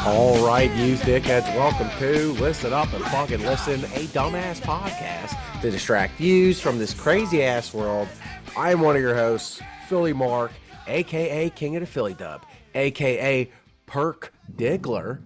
All right, you dickheads, welcome to Listen Up and Fuggin Listen, a dumbass podcast to distract yous from this crazy-ass world. I am one of your hosts, Philly Mark, a.k.a. King of the Philly Dub, a.k.a. Perk Diggler.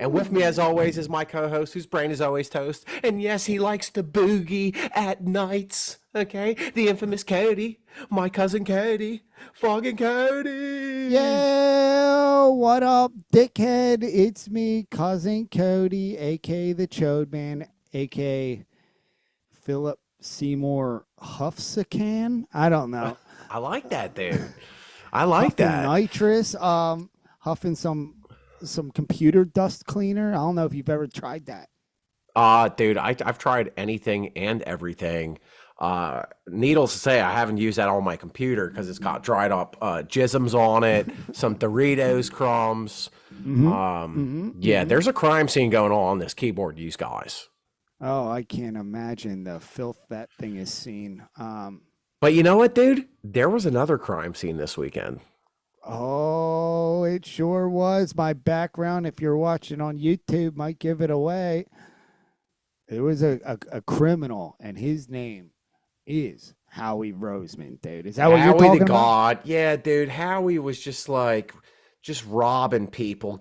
And with me, as always, is my co-host, whose brain is always toast. And yes, he likes to boogie at nights, okay? The infamous Cody, my cousin Cody, Fuggin Cody. Yeah, what up, dickhead? It's me, cousin Cody, aka the Chode Man, aka Philip Seymour Huffsacan. I don't know. I like that, dude. I like Huffing that. nitrous, huffing some computer dust cleaner. I don't know if you've ever tried that. Dude, I've tried anything and everything. Needless to say, I haven't used that on my computer because it's got dried up jisms on it, some Doritos crumbs. Yeah, there's a crime scene going on this keyboard use, guys. Oh, I can't imagine the filth that thing is seen. But you know what, dude? There was another crime scene this weekend. Oh, it sure was. My background, if you're watching on YouTube, might give it away. It was a criminal, and his name is Howie Roseman, dude. Is that what you're Howie talking the about? God. Yeah, dude. Howie was just robbing people,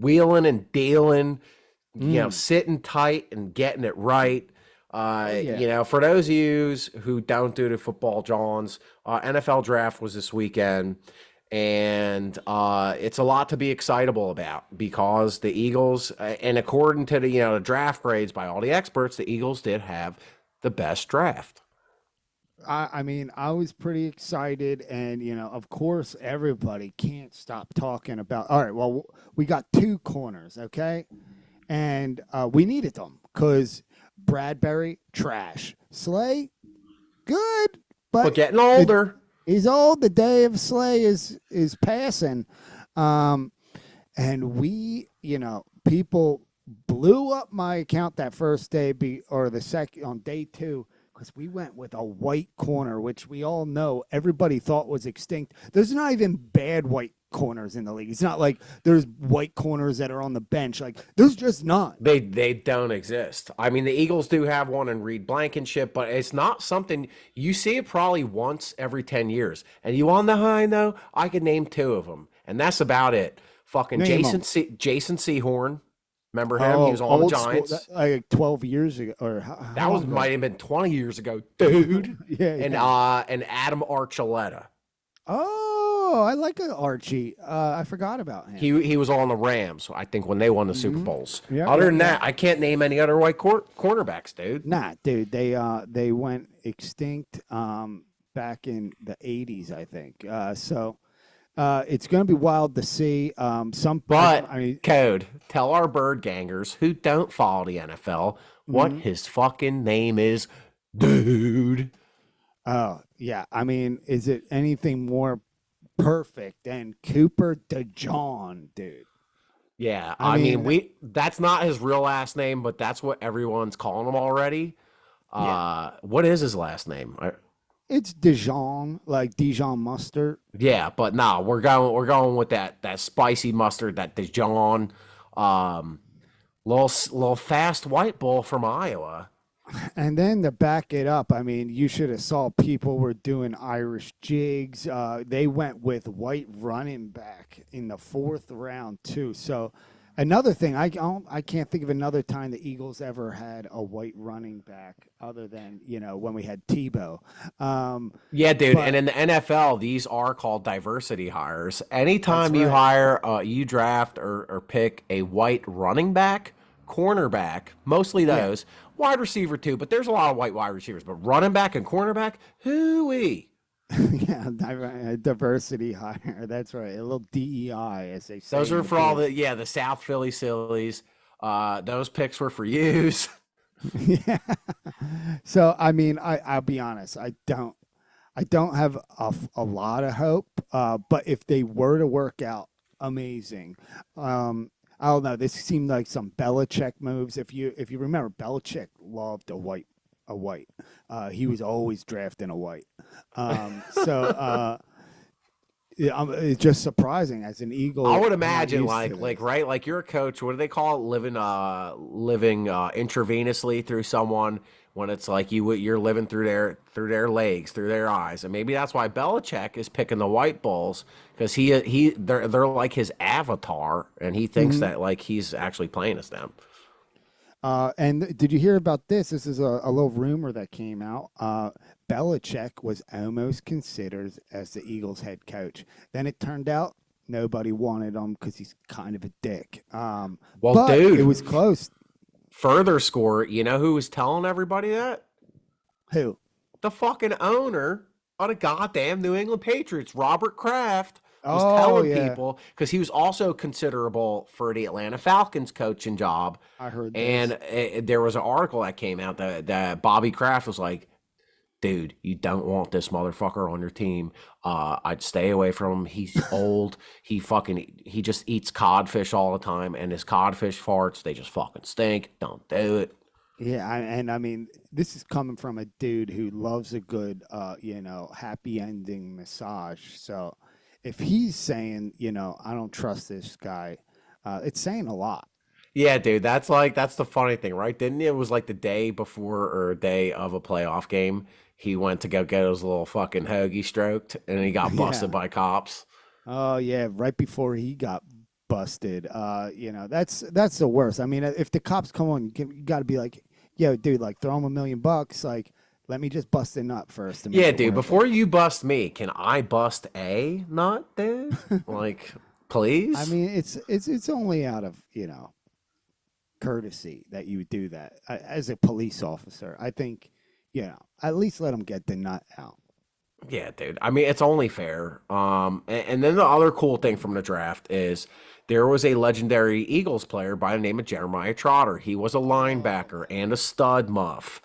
wheeling and dealing, sitting tight and getting it right. Yeah. For those of you who don't do the football Johns, NFL draft was this weekend, and it's a lot to be excitable about because the Eagles, and according to the draft grades by all the experts, the Eagles did have the best draft. I mean, I was pretty excited, and of course, everybody can't stop talking about. All right, well, we got two corners, okay, and we needed them because Bradbury trash, Slay good, But but getting older. he's old. The day of Slay is passing, and people blew up my account that first day, or the second on day two, because we went with a white corner, which we all know everybody thought was extinct. There's not even bad white corners in the league. It's not like there's white corners that are on the bench. Like there's just not. They don't exist. I mean, the Eagles do have one in Reed Blankenship, but it's not something you see it probably once every 10 years. And you on the high though? I could name two of them, and that's about it. Fucking Name Jason Sehorn. Remember him? He Oh, was on the old school, Giants. like 12 years ago, or how That was long ago? might have been 20 years ago, dude. Yeah, And yeah. and Adam Archuleta. Oh, I like Archie. I forgot about him. He was on the Rams, I think, when they won the Super Bowls. Yeah, Other yeah, than yeah. that, I can't name any other white cornerbacks, dude. Nah, dude, they went extinct back in the 80s, I think. It's going to be wild to see. But I mean, Code, tell our bird gangers who don't follow the NFL what his fucking name is, dude. oh yeah, I mean, is it anything more perfect than Cooper DeJohn, dude? Yeah, I I mean, mean, that's not his real last name, but that's what everyone's calling him already. yeah, What is his last name? it's Dijon, like Dijon mustard. Yeah, but no, we're going with that spicy mustard, that Dijon, little fast white bull from Iowa. And then to back it up, I mean, you should have saw people were doing Irish jigs. They went with white running back in the fourth round too. So another thing, I can't think of another time the Eagles ever had a white running back other than when we had Tebow. Yeah, dude. And But in the NFL, these are called diversity hires. that's Anytime you right. hire, you draft or pick a white running back, cornerback, mostly Yeah. those, wide receiver too, but there's a lot of white wide receivers. But running back and cornerback, hooey. Yeah, diversity hire. That's right. A little DEI, as they say Those in are the for all biz. the South Philly sillies. Those picks were for yous. Yeah. So I mean, I'll be honest. I don't have a lot of hope. But if they were to work out, amazing. I don't know. This seemed like some Belichick moves. If you remember, Belichick loved a white. He was always drafting a white. So it's just surprising as an I Eagle. would I'm not imagine used to like this. right, like you're a coach. What do they call it? Living intravenously through someone when it's like you're living through their legs, through their eyes, and maybe that's why Belichick is picking the white bulls because they're like his avatar, and he thinks Mhm. that like he's actually playing as them. And did you hear about this? This is a little rumor that came out. Belichick was almost considered as the Eagles head coach. Then it turned out nobody wanted him because he's kind of a dick. Well, But it dude, was close. further score. You know who was telling everybody that? Who? The fucking owner of the goddamn New England Patriots, Robert Kraft, was Oh telling yeah, people because he was also considerable for the Atlanta Falcons coaching job. I heard And this. there was an article that came out that Bobby Kraft was like, dude, you don't want this motherfucker on your team. I'd stay away from him. He's old. He just eats codfish all the time, and his codfish farts, they just fucking stink. Don't do it. Yeah, and I mean, this is coming from a dude who loves a good, happy ending massage. So, if he's saying, I don't trust this guy, it's saying a lot. Yeah, dude, that's the funny thing, right? Didn't it was like the day before or a day of a playoff game, he went to go get his little fucking hoagie stroked and he got busted Yeah. by cops. Oh yeah, right before he got busted. That's the worst. I mean, if the cops come on, you got to be like, yo, dude, like throw him $1 million. Like, let me just bust a nut first to make Yeah, it dude, worth it. before you bust me, can I bust a nut, dude? Like, I please? mean, it's only out of courtesy that you would do that. As a police officer, I think, at least let him get the nut out. Yeah, dude. I mean, it's only fair. And then the other cool thing from the draft is there was a legendary Eagles player by the name of Jeremiah Trotter. He was a Oh, linebacker and a stud muff.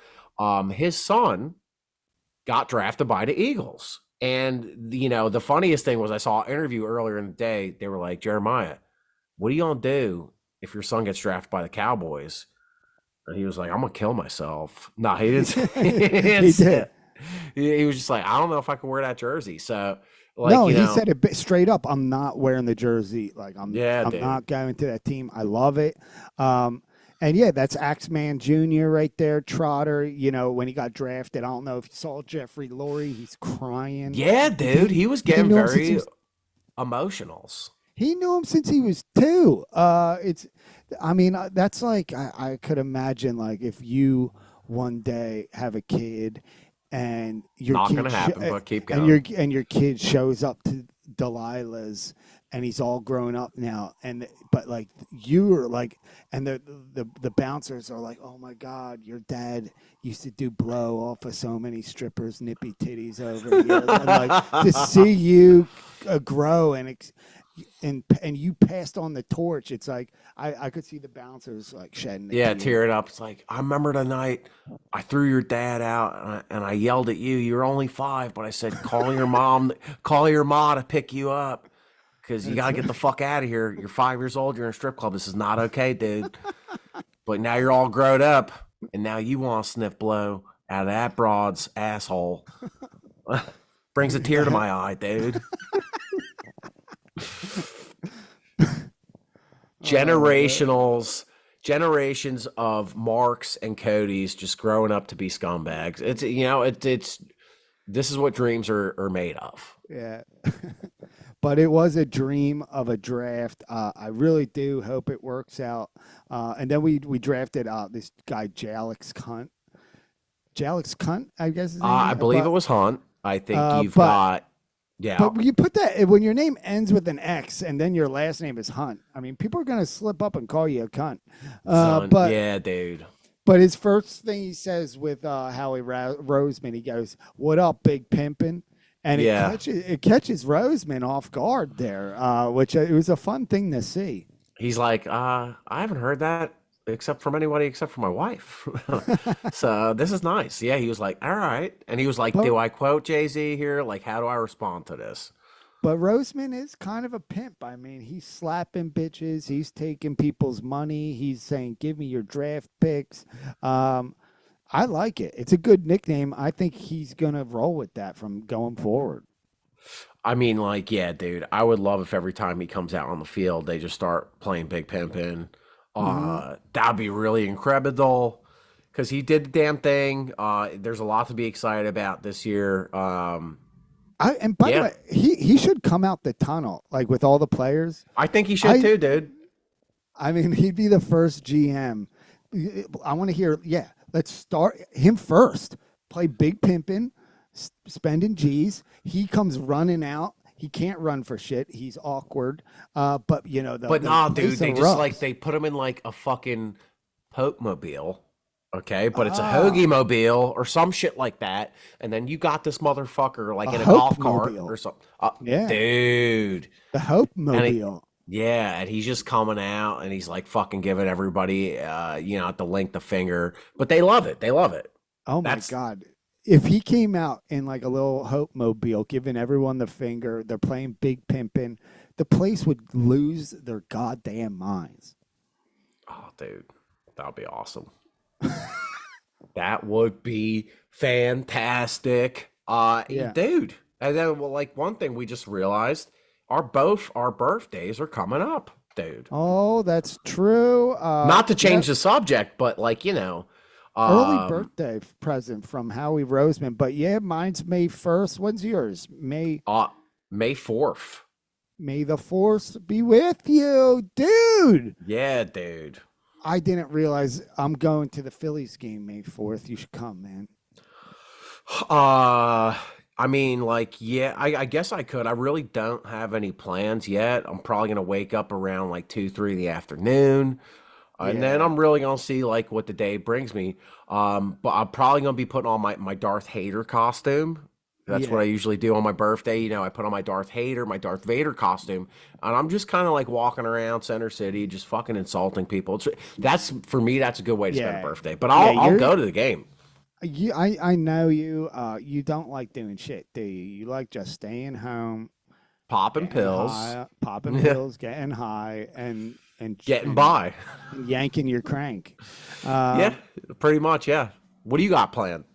His son got drafted by the Eagles. And the funniest thing was I saw an interview earlier in the day. They were like, Jeremiah, what are you gonna do if your son gets drafted by the Cowboys? And he was like, I'm gonna kill myself. No, he didn't. He didn't he say did. it. He was just like, I don't know if I can wear that jersey. So, like, No, he said it straight up. I'm not wearing the jersey. Like yeah, I'm dude. not going to that team. I love it. And yeah, that's Axeman Jr. right there, Trotter. When he got drafted, I don't know if you saw Jeffrey Lurie. He's crying. Yeah, dude. He was He getting knew him since he very was emotionals. he knew him since he was two. I mean, that's like I could imagine like if you one day have a kid and your Not kid gonna happen, but keep and going. your kid shows up to Delilah's and he's all grown up now and but like you are like and the bouncers are like, oh my god, your dad used to do blow off of so many strippers nippy titties over here and like to see you grow and you passed on the torch. It's like I could see the bouncers like shedding a Yeah, tear. tearing up. It's like, I remember the night I threw your dad out and I yelled at you. You were only 5, but I said, call your mom to pick you up because you got It's to get the fuck out of here. You're 5 years old. You're in a strip club. This is not okay, dude. But now you're all grown up and now you want to sniff blow out of that broad's asshole. Brings a tear to that. my eye, dude. Uh, Generationals, generations of Marks and Codys just growing up to be scumbags. It's this is what dreams are made of. yeah. But it was a dream of a draft. I really do hope it works out. And then we drafted this guy Jalix Cunt. Jalix Cunt, I guess his name I is. believe it was Hunt. I think Uh, you've but got yeah. but you put that when your name ends with an X and then your last name is Hunt. I mean, people are gonna slip up and call you a cunt. Uh, Son, but yeah, dude. But his first thing he says with Howie Roseman, he goes, "What up, big pimpin'?" And Yeah. it catches Roseman off guard there, which it was a fun thing to see. He's like, I haven't heard that except from anybody except for my wife. So this is nice. Yeah, he was like, all right. And he was like, But do I quote Jay-Z here? Like, how do I respond to this? but Roseman is kind of a pimp. I mean, he's slapping bitches. He's taking people's money. He's saying, "Give me your draft picks." Um, I like it. It's a good nickname. I think he's gonna roll with that from going forward. I mean, like, yeah, dude, I would love if every time he comes out on the field, they just start playing Big Pimpin'. Hmm. That'd be really incredible because he did the damn thing. There's a lot to be excited about this year. And by the Yeah, way, he should come out the tunnel like with all the players. I think he should I too, dude. I mean, he'd be the first GM. I want to hear. Yeah, let's start him first. Play Big Pimpin', spending G's. He comes running out. He can't run for shit. He's awkward. But you know But the nah, place dude, they just like erupts. they put him in like a fucking Pope mobile. Okay, but it's a Ah, hoagie mobile or some shit like that, and then you got this motherfucker like a in a Hope golf cart or Mobile. something. Yeah, Dude, the Hope and it, Mobile. yeah, and he's just coming out and he's like fucking giving everybody, at the length of finger. But they love it. They love it. Oh my That's God. If he came out in like a little Hope Mobile, giving everyone the finger, they're playing Big Pimpin', the place would lose their goddamn minds. oh, dude, that would be awesome. That would be fantastic. Yeah. Dude. And then, well, like one thing we just realized, both our birthdays are coming up, dude. Oh, that's true. Not to Yeah, change the subject, but early um, birthday present from Howie Roseman. But yeah, mine's May 1st. When's yours? uh, May 4th. May the 4th be with you, dude. Yeah, dude. I didn't realize I'm going to the Phillies game May 4th. You should come, man. Uh, I mean, like, yeah, I guess I could. I really don't have any plans yet. I'm probably gonna wake up around like 2, 3 in the afternoon. And then Yeah. I'm really gonna see like what the day brings me. But I'm probably gonna be putting on my Darth Hater costume. That's what I Yeah. usually do on my birthday. I put on my Darth Hater, my Darth Vader costume, and I'm just kind of like walking around Center City, just fucking insulting people. That's for me. That's a good way to spend a Yeah. birthday. But Yeah, I'll you're go to the game, I know you. You don't like doing shit, do you? You like just staying home, popping getting pills, high, popping pills, getting high, and getting and, by. and yanking your crank. Yeah, Um, pretty much. Yeah. What do you got planned?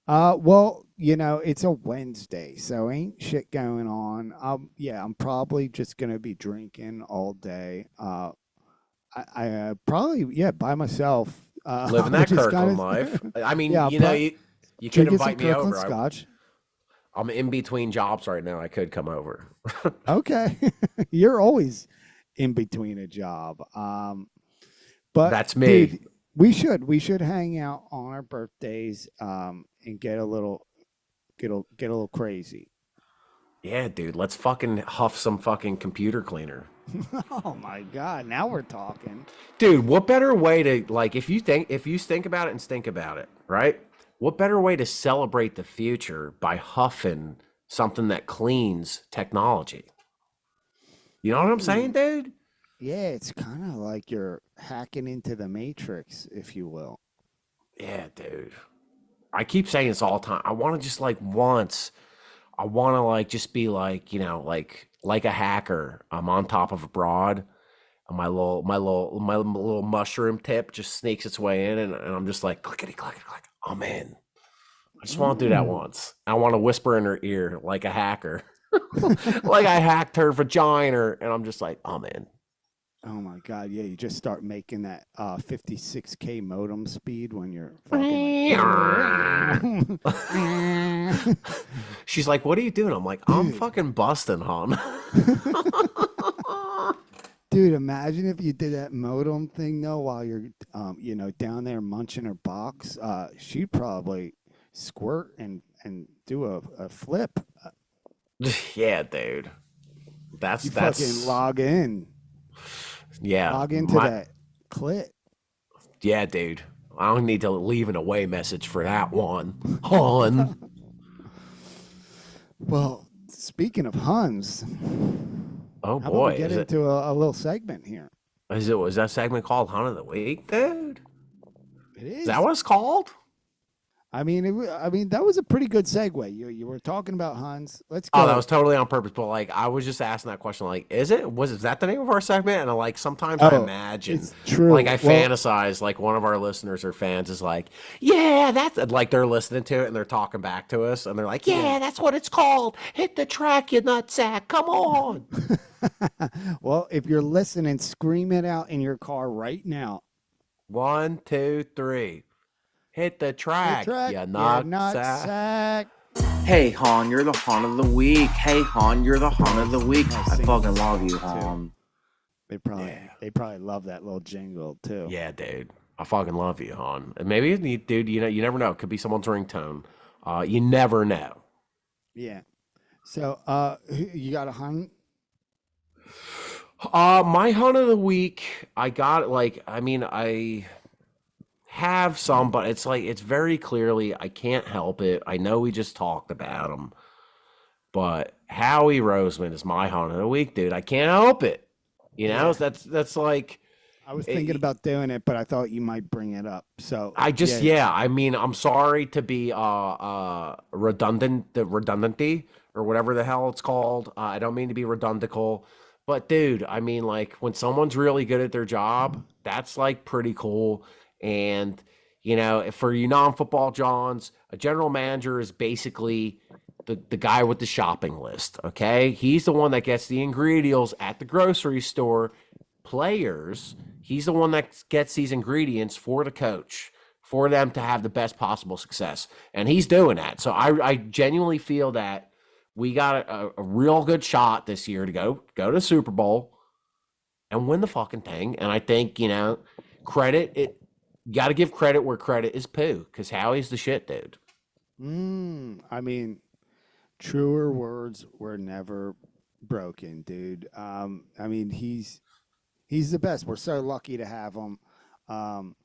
well, it's a Wednesday, so ain't shit going on. Yeah, I'm probably just gonna be drinking all day. I probably by myself. Living that Which is Kirkland kind life. of I mean, yeah, but you could drinking some invite me Kirkland over. Scotch. I'm in between jobs right now. I could come over. Okay. You're always in between a job. But That's me. dude, we should hang out on our birthdays and get a little crazy. Yeah, dude. Let's fucking huff some fucking computer cleaner. Oh my God, now we're talking. Dude, what better way to like if you think about it and think about it, right? What better way to celebrate the future by huffing something that cleans technology? You know what I'm saying, Ooh. dude? Yeah, it's kind of like you're hacking into the matrix, if you will. Yeah, dude. I keep saying this all the time. I want to just like once. I want to like just be like like a hacker. I'm on top of a broad, and my little mushroom tip just sneaks its way in, and I'm just like clickety click click. I'm in. I just want to do that Ooh. once. I want to whisper in her ear like a hacker, like I hacked her vagina, and I'm just like I'm in. Oh my God, yeah, you just start making that 56K modem speed when you're fucking like She's like, "What are you doing?" I'm like, "I'm dude. fucking busting, hon." Dude, imagine if you did that modem thing though while you're down there munching her box. She'd probably squirt and do a flip. Yeah, dude. That's You fucking that's yeah. log into My that clit. yeah, dude. I don't need to leave an away message for that one, hon. Well, speaking of Huns, Oh how about we boy, get is it? into a little segment here? Was that segment called Hunt of the Week, dude? It Is that is. what it's called? I mean, that was a pretty good segue. You were talking about Huns. Let's Oh, that go. was totally on purpose. But like, I was just asking that question. Like, is that the name of our segment? And like, sometimes I Oh, imagine, it's like, true. I Well, fantasize, like one of our listeners or fans is like, yeah, that's like they're listening to it and they're talking back to us and they're like, yeah. yeah, that's what it's called. Hit the track, you nutsack. Come on. Well, if you're listening, scream it out in your car right now. 1, 2, 3. Hit the The track, track, you you're not nutsack. sack. Hey, Han, you're the Han of the week. Hey, Han, you're the Han of the week. I sing fucking this love you, too. Han. They probably love that little jingle too. Yeah, dude. I fucking love you, hon. And maybe, dude, you never know. It could be someone's ringtone. You never know. Yeah. So, you got a Hun? My hunt of the week, I got like, I mean, I have some, but it's like, it's very clearly, I can't help it. I know we just talked about him, but Howie Roseman is my hunt of the week, dude. I can't help it. Yeah. That's like, I was thinking about doing it, but I thought you might bring it up. So I just I mean, I'm sorry to be redundancy or whatever the hell it's called. I don't mean to be redundical, but dude, I mean like when someone's really good at their job, that's like pretty cool. And you know, for you non-football Johns, a general manager is basically the guy with the shopping list, okay? He's the one that gets the ingredients at the grocery store. Players, he's the one that gets these ingredients for the coach for them to have the best possible success, and he's doing that. So I genuinely feel that we got a real good shot this year to go to Super Bowl and win the fucking thing. And I think, you know, credit it, you got to give credit where credit is due, because Howie's the shit, dude. I mean, truer words were never broken, dude. I mean, he's the best. We're so lucky to have him. Um,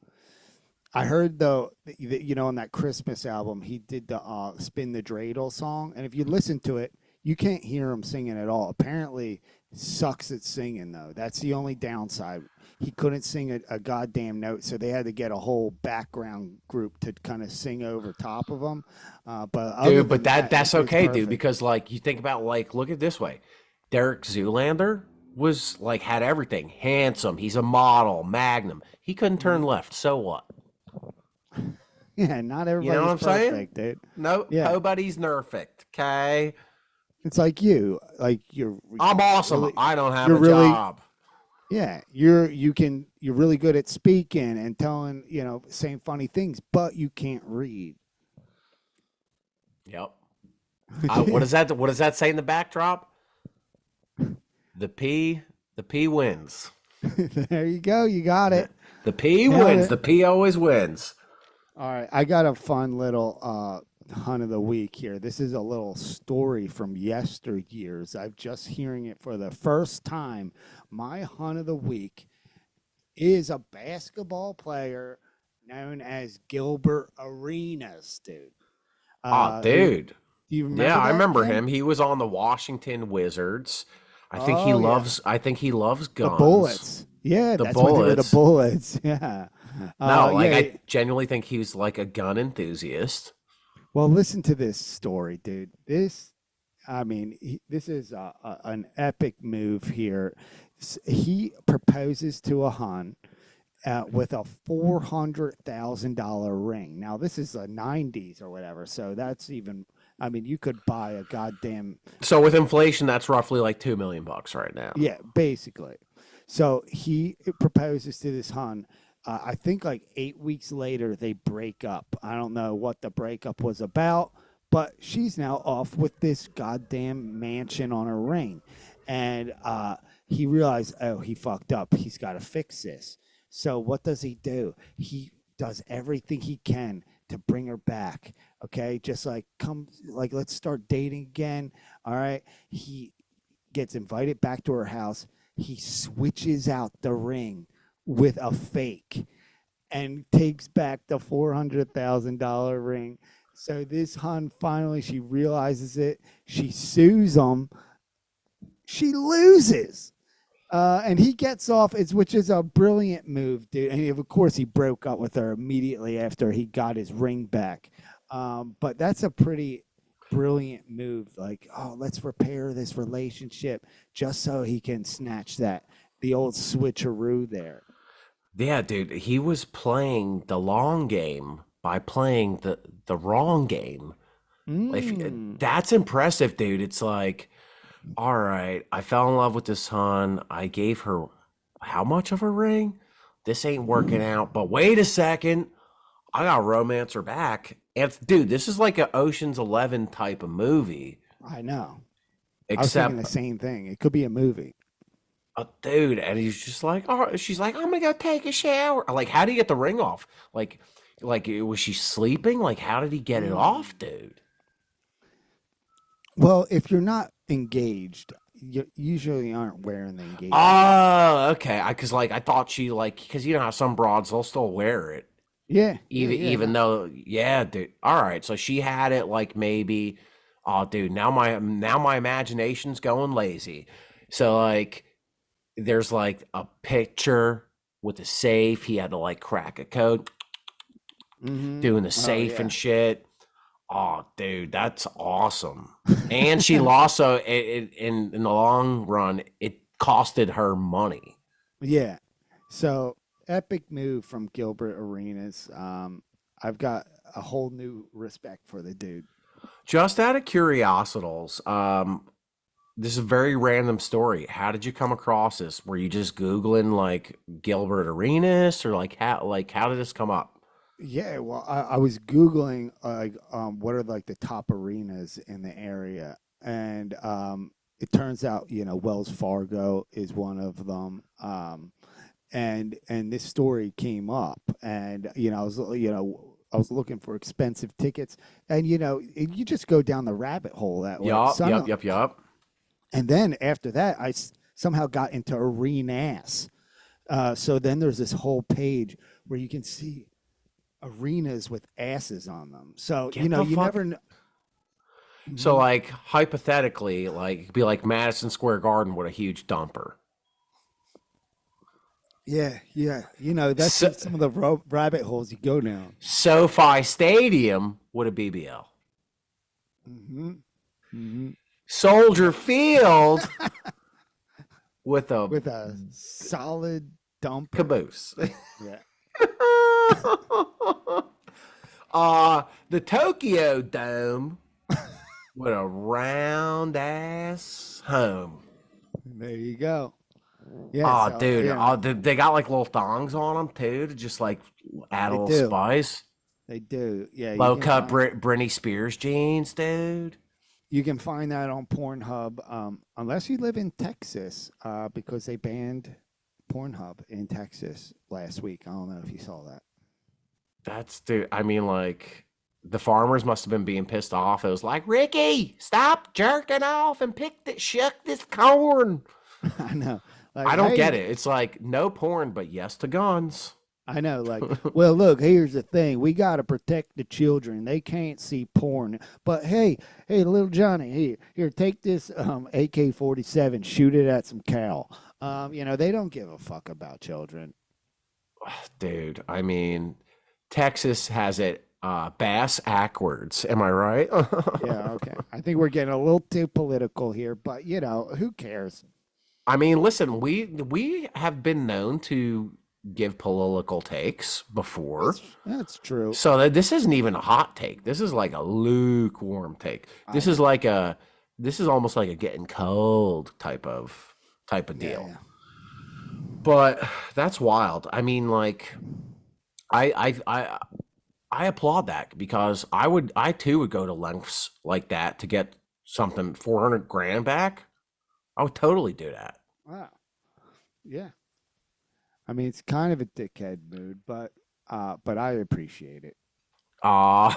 I heard though, that, you know, on that Christmas album, he did the "Spin the Dreidel" song, and if you listen to it, you can't hear him singing at all. Apparently, sucks at singing though. That's the only downside. He couldn't sing a goddamn note, so they had to get a whole background group to kind of sing over top of him. But other Dude, but than that's it's okay, dude, perfect. because like you think about, like, look at it this way. Derek Zoolander was like had everything. Handsome, he's a model, magnum. He couldn't turn left. So what? Yeah, not You know everybody's what I'm saying? perfect, dude. No, Yeah, nobody's perfect. Okay, it's like you, like you're I'm awesome. really, I don't have you're a really, job. yeah, you're really good at speaking and telling, you know, saying funny things, but you can't read. Yep. What is that? What does that say in the backdrop? The P wins. There you go, you got it. The P Nailed wins. it. The P always wins. All right, I got a fun little hunt of the week here. This is a little story from yesteryears. I'm just hearing it for the first time. My hunt of the week is a basketball player known as Gilbert Arenas, dude. Oh, Who dude. do you remember Yeah, I that remember kid? him. He was on the Washington Wizards. Oh yeah, I think he loves the guns. Bullets. Yeah, The that's when they were the Bullets. Bullets. Yeah. No, like Yeah. I genuinely think he was like a gun enthusiast. Well, listen to this story, dude. I mean, this is an epic move here. He proposes to a hun with a $400,000 ring. Now, this is the '90s or whatever, so that's even. I mean, you could buy a goddamn. So with inflation, that's roughly like $2 million right now. Yeah, basically. So he proposes to this hun. I think like 8 weeks later, they break up. I don't know what the breakup was about, but she's now off with this goddamn mansion on her ring. And he realized, oh, he fucked up. He's got to fix this. So what does he do? He does everything he can to bring her back. Okay, just like let's start dating again. All right. He gets invited back to her house. He switches out the ring with a fake and takes back the $400,000 ring. So this hun finally, she realizes it. She sues him. She loses. And he gets off, which is a brilliant move, dude. And of course, he broke up with her immediately after he got his ring back. But that's a pretty brilliant move. Like, oh, let's repair this relationship just so he can snatch the old switcheroo there. Yeah, dude, he was playing the long game by playing the wrong game. If Mm. that's impressive, dude. It's like, all right, I fell in love with this hun. I gave her how much of a ring? This ain't working out. But wait a second, I got to romance her back. And dude, this is like a Ocean's 11 type of movie. I know. I was thinking Except, the same thing. It could be a movie. dude, and he's just like, oh, she's like, I'm gonna go take a shower. Like, how did he get the ring off? Like, was she sleeping? Like, how did he get it off, dude? Well, if you're not engaged, you usually aren't wearing the engagement. Oh, okay. Cause like I thought she cause you know how some broads they'll still wear it. Yeah. Even though, yeah, dude. All right, so she had it like maybe. Oh, dude, now my imagination's going lazy. So like, there's like a picture with a safe. He had to like crack a code, doing the safe and shit. Oh, dude, that's awesome. And she lost, so in the long run, it costed her money. Yeah. So epic move from Gilbert Arenas. I've got a whole new respect for the dude. Just out of curiosities, this is a very random story. How did you come across this? Were you just Googling like Gilbert Arenas, or how did this come up? Yeah, well, I was Googling what are like the top arenas in the area, and it turns out Wells Fargo is one of them. And this story came up, and I was looking for expensive tickets, and you just go down the rabbit hole that way. Yup. And then after that, somehow got into arenas. So then there's this whole page where you can see arenas with asses on them. So Get the you fuck- never know. So like hypothetically, like it'd be like Madison Square Garden with a huge dumper. Yeah. That's So- some of the rabbit holes you go down. SoFi Stadium with a BBL. Soldier Field with a With a solid dump. caboose. Yeah. The Tokyo Dome with a round ass home. There you go. Yeah. Oh, so, dude. you know, They got like little thongs on them too, to just like add a They little do. spice. they do. Yeah. Low cut Britney Spears jeans, dude. You can find that on Pornhub, unless you live in Texas, because they banned Pornhub in Texas last week. I don't know if you saw that. Dude. I mean, like the farmers must have been being pissed off. It was like, Ricky, stop jerking off and shuck this corn. I know. Like, I don't hey, get it. It's like no porn, but yes to guns. I know. Like, well, look, here's the thing. We got to protect the children. They can't see porn. But hey, little Johnny, here, take this AK-47, shoot it at some cow. They don't give a fuck about children. Dude, I mean, Texas has it bass backwards. Am I right? Yeah, okay. I think we're getting a little too political here, but who cares? I mean, listen, we have been known to give political takes before. That's true. So this isn't even a hot take. This is like a lukewarm take. This is almost like a getting cold type of deal. Yeah. But that's wild. I mean, like I applaud that, because I too would go to lengths like that to get something 400 grand back. I would totally do that. Wow. Yeah. I mean, it's kind of a dickhead mood, but I appreciate it. I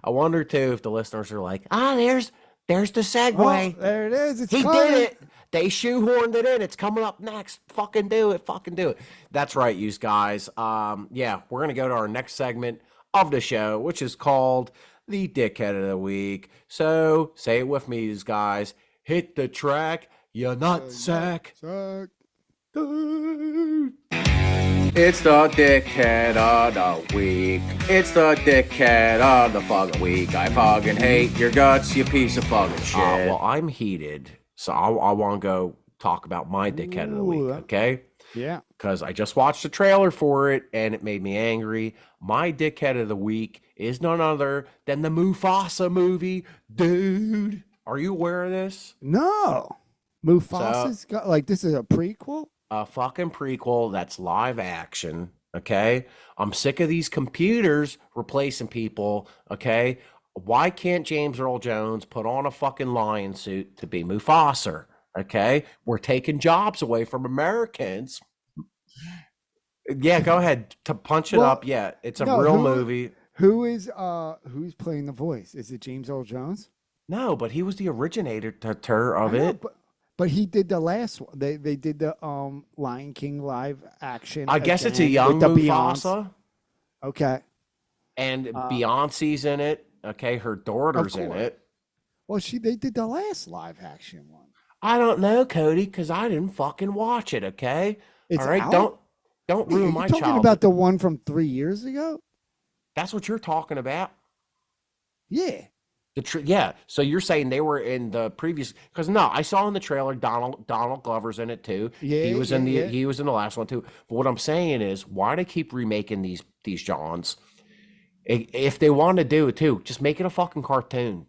wonder too if the listeners are like, there's the segue. Oh, there it is. It's He coming. did it. They shoehorned it in. It's coming up next. Fucking do it. That's right, you guys. Yeah, we're gonna go to our next segment of the show, which is called the Dickhead of the Week. So say it with me, you guys. Hit the track, you nutsack. Suck. It's It's the dickhead of the week. It's the dickhead of the fucking week. I fucking hate your guts, you piece of fucking shit. Well, I'm heated, so I want to go talk about my dickhead of the week, okay? Yeah. Because I just watched the trailer for it, and it made me angry. My dickhead of the week is none other than the Mufasa movie. Dude, are you aware of this? No. Mufasa's got, like, this is a prequel? A fucking prequel that's live action, okay? I'm sick of these computers replacing people, okay? Why can't James Earl Jones put on a fucking lion suit to be Mufasa, okay? We're taking jobs away from Americans. Yeah, go ahead. To punch it up. Yeah, it's a real movie. Who's playing the voice? Is it James Earl Jones? No, but he was the originator of it. But he did the last one. They did the Lion King live action. I guess it's a young Mufasa. Okay. And Beyonce's in it. Okay, her daughter's in it. Well, they did the last live action one. I don't know, Cody, because I didn't fucking watch it. Okay, it's all right. Out? Don't ruin my childhood. Talking about the one from 3 years ago? That's what you're talking about. Yeah. Yeah, so you're saying they were in the previous? Because no, I saw in the trailer Donald Glover's in it too. Yeah, he was in the last one too. But what I'm saying is, why do they keep remaking these Johns? If they want to do it too, just make it a fucking cartoon.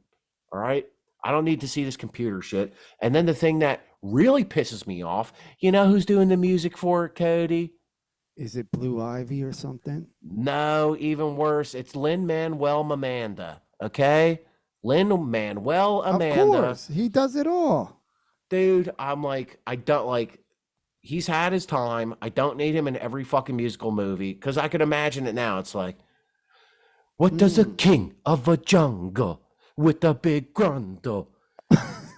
All right, I don't need to see this computer shit. And then the thing that really pisses me off, you know who's doing the music for it, Cody? Is it Blue Ivy or something? No, even worse. It's Lin-Manuel Miranda. Okay. Lin-Manuel Miranda. Of course, he does it all. Dude, I'm like, I don't like, he's had his time. I don't need him in every fucking musical movie because I can imagine it now. It's like, what does a king of a jungle with a big grundle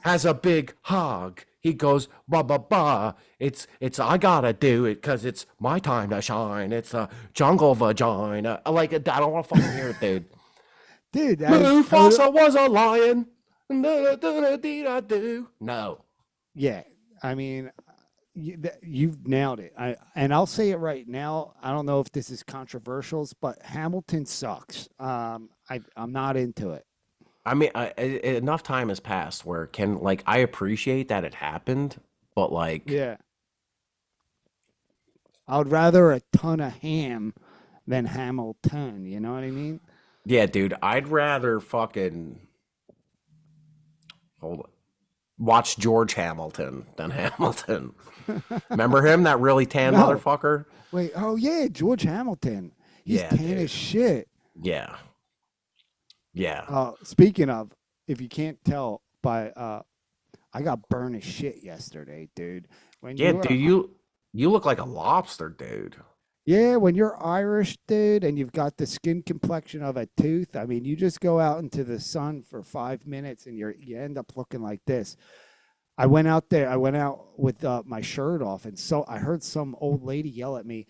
has a big hog? He goes, ba ba ba. It's I gotta do it because it's my time to shine. It's a jungle vagina. Like, I don't want to fucking hear it, dude. Dude, Mufasa was a lion. No. Yeah, I mean, you've nailed it. And I'll say it right now. I don't know if this is controversial, but Hamilton sucks. I'm not into it. I mean, enough time has passed where I appreciate that it happened, but like, yeah, I would rather a ton of ham than Hamilton. You know what I mean? Yeah, dude, I'd rather fucking watch George Hamilton than Hamilton. Remember him, that really tan motherfucker? Wait, oh yeah, George Hamilton. He's tan as shit. Yeah. Yeah. Speaking of, if you can't tell by I got burned as shit yesterday, dude. You look like a lobster, dude. Yeah, when you're Irish, dude, and you've got the skin complexion of a tooth, I mean, you just go out into the sun for 5 minutes and you end up looking like this. I went out with my shirt off, and so I heard some old lady yell at me,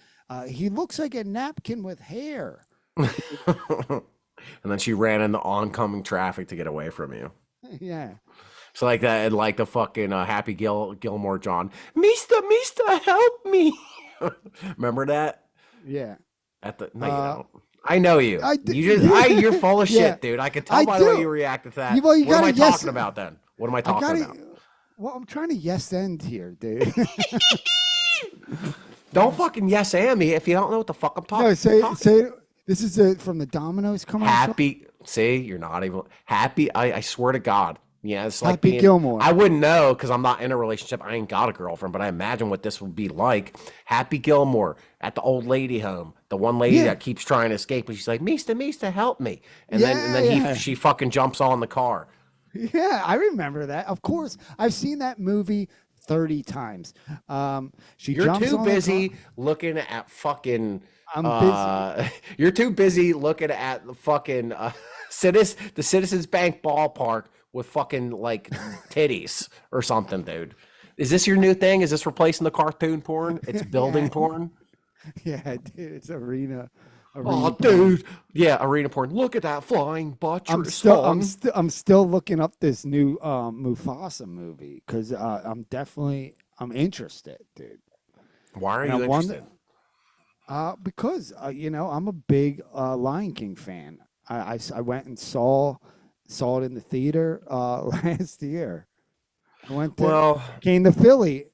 he looks like a napkin with hair. And then she ran into oncoming traffic to get away from you. Yeah. So like that, and like the fucking Happy Gilmore John, Mister, help me. Remember that? Yeah. You don't. I know you. You're full of shit, dude. I could tell by the way you reacted to that. What am I talking about then? What am I talking about? Well, I'm trying to yes end here, dude. Don't fucking yes and me if you don't know what the fuck I'm talking about. No, say this is from the Domino's commercial. Happy. See, you're not even happy. I swear to God. Yeah, it's like Happy Gilmore. I wouldn't know because I'm not in a relationship. I ain't got a girlfriend, but I imagine what this would be like. Happy Gilmore at the old lady home. The one lady that keeps trying to escape, and she's like, Mista, help me. And then she fucking jumps on the car. Yeah, I remember that. Of course, I've seen that movie 30 times. You're too busy looking at fucking. I'm busy. You're too busy looking at the fucking the Citizens Bank ballpark with fucking like titties or something, dude. Is this your new thing? Is this replacing the cartoon porn? It's building porn. Yeah, dude, it's arena. Oh, dude. Yeah, arena porn. Look at that flying buttress. I'm still looking up this new Mufasa movie because I'm interested, dude. Why are you interested? Because I'm a big Lion King fan. I went and saw it in the theater last year. Well, Came to Philly,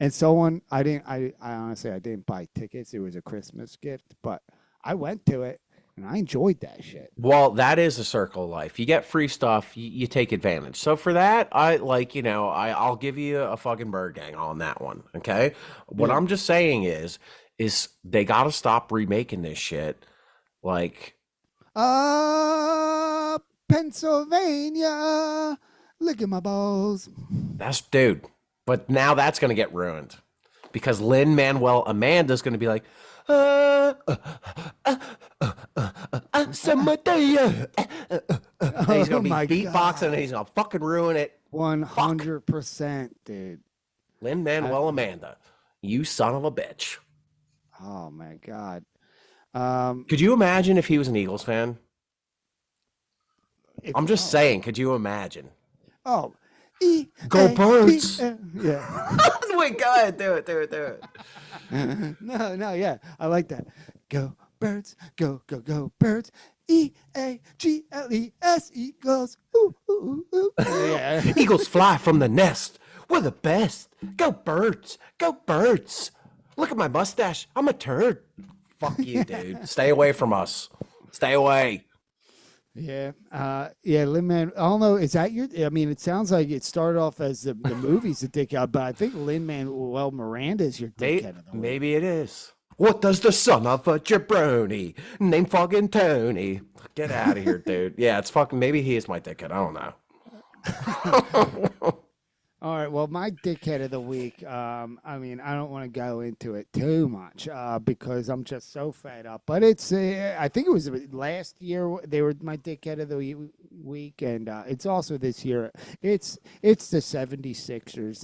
and someone I honestly I didn't buy tickets. It was a Christmas gift, but I went to it and I enjoyed that shit. well, that is a circle of life. You get free stuff, you take advantage. So for that, I'll give you a fucking bird gang on that one. Okay. What Yeah. I'm just saying is they got to stop remaking this shit. Like, Pennsylvania, look at my balls. that's dude. But now that's going to get ruined because Lin Manuel Amanda's going to be like, Samadea. And he's Oh going to my be beatboxing and God. he's going to fucking ruin it. 100%, dude. Lin Manuel Amanda, you son of a bitch. Oh my God. Could you imagine if he was an Eagles fan? If, I'm just saying, could you imagine? Oh, Go Birds! Yeah. Wait, go ahead, do it. No, yeah, I like that. Go birds, go birds. Eagles, Eagles. Ooh, ooh, ooh. Yeah. Eagles fly from the nest. We're the best. Go Birds! Go Birds! Look at my mustache. I'm a turd. Fuck you, dude. Stay away from us. Stay away. Yeah, Lin-Man. I don't know. Is that your? I mean, it sounds like it started off as the movie's a dickhead, but I think Lin-Manuel Miranda is your dickhead of the week. Maybe it is. What does the son of a jabroni named Fuggin Tony? Get out of here, dude. Yeah, it's fucking. Maybe he is my dickhead. I don't know. All right. Well, my dickhead of the week. I mean, I don't want to go into it too much because I'm just so fed up. But it's. I think it was last year they were my dickhead of the week, and it's also this year. It's the 76ers.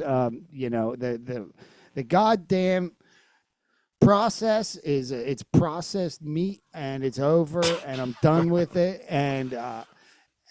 The goddamn process is it's processed meat and it's over and I'm done with it and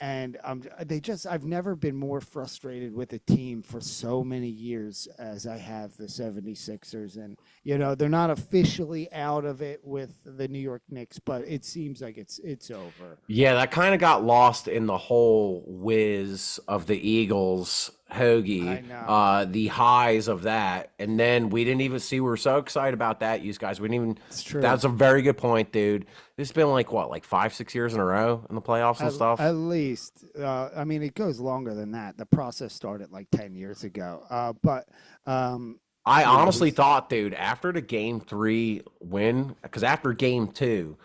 I've never been more frustrated with a team for so many years as I have the 76ers. And, they're not officially out of it with the New York Knicks, but it seems like it's over. Yeah, that kind of got lost in the whole whiz of the Eagles hoagie, I know. the highs of that. And then we didn't even see, we were so excited about that, you guys. We didn't even, It's true. that's a very good point, dude. This has been like 5-6 years in a row in the playoffs and stuff? At least. I mean, it goes longer than that. The process started like 10 years ago. I honestly thought, dude, after the game 3 win, because after game 2,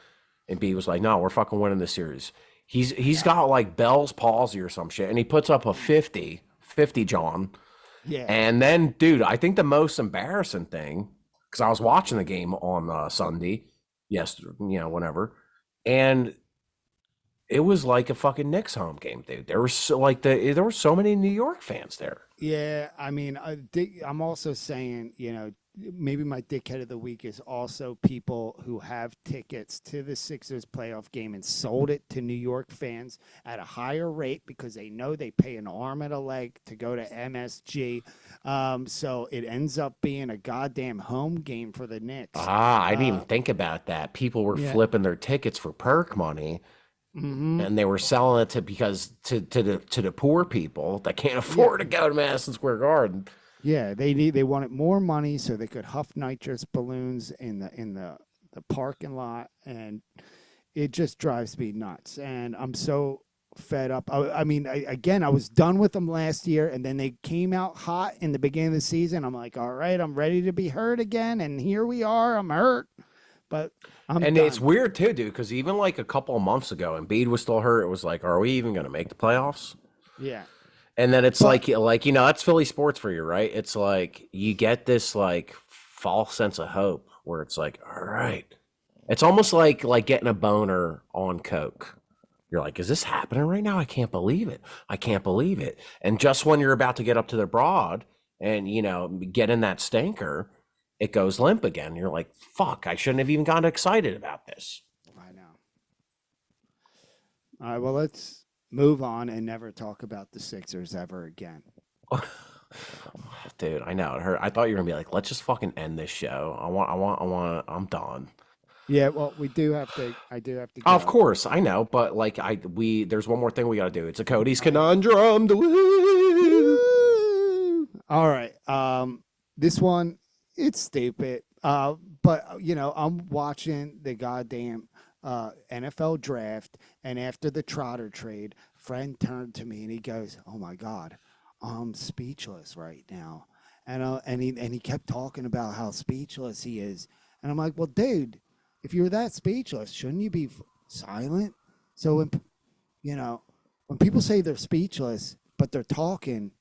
and B was like, no, we're fucking winning this series. He's got like Bell's palsy or some shit, and he puts up a 50, John. Yeah. And then, dude, I think the most embarrassing thing, because I was watching the game on Sunday, whenever, and it was like a fucking Knicks home game, dude. There were so many New York fans there. Yeah, I mean, I'm also saying, maybe my dickhead of the week is also people who have tickets to the Sixers playoff game and sold it to New York fans at a higher rate because they know they pay an arm and a leg to go to MSG. So it ends up being a goddamn home game for the Knicks. I didn't even think about that. People were flipping their tickets for perk money. Mm-hmm. And they were selling it to the poor people that can't afford to go to Madison Square Garden. Yeah, they wanted more money so they could huff nitrous balloons in the parking lot, and it just drives me nuts. And I'm so fed up. I was done with them last year, and then they came out hot in the beginning of the season. I'm like, all right, I'm ready to be hurt again, and here we are. I'm hurt. But it's weird too, dude, because even like a couple of months ago, Embiid was still hurt. It was like, are we even going to make the playoffs? Yeah. And then it's that's Philly sports for you, right? It's like you get this like false sense of hope where it's like, all right, it's almost like getting a boner on coke. You're like, is this happening right now? I can't believe it. And just when you're about to get up to the broad and get in that stinker, it goes limp again. You're like, fuck, I shouldn't have even gotten excited about this. I know. All right, well, let's move on and never talk about the Sixers ever again. dude, I know it hurt. I thought you were gonna be like, let's just fucking end this show. I'm done. Yeah, well, we do have to. I do have to. Of Go. course, I know, but like, there's one more thing we gotta do. It's a Cody's conundrum. Woo! All right. This one, it's stupid. But I'm watching the goddamn NFL draft, and after the Trotter trade, friend turned to me and he goes, "Oh my God, I'm speechless right now," and he kept talking about how speechless he is, and I'm like, "Well, dude, if you're that speechless, shouldn't you be silent?" So when when people say they're speechless but they're talking,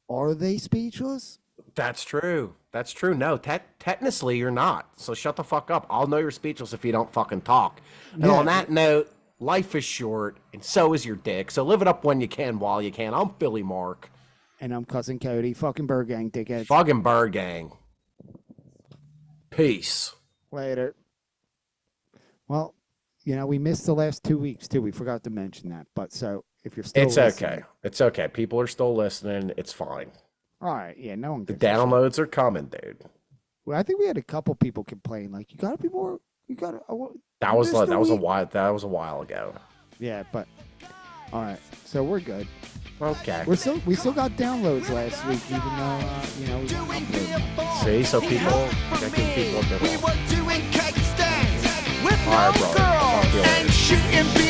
are they speechless? That's true. That's true. No, technically you're not. So shut the fuck up. I'll know you're speechless if you don't fucking talk. And on that note, life is short, and so is your dick. So live it up when you can, while you can. I'm Philly Mark. And I'm Cousin Cody. Fucking Bird Gang, dickheads. Fuggin' Bird Gang. Peace. Later. Well, we missed the last 2 weeks, too. We forgot to mention that. But so, if you're still listening, okay. It's okay. People are still listening. It's fine. All right. Yeah, no one The gives a shit. downloads are coming, dude. Well, I think we had a couple people complain, like, you got to be more, That was a while ago. Yeah, but, all right. So, we're good. Okay. We still got downloads last week, even though, we didn't upload. See, so people, gotta give people a good one. We were doing keg stands with All right, no brother. girls Fuck you later. and shooting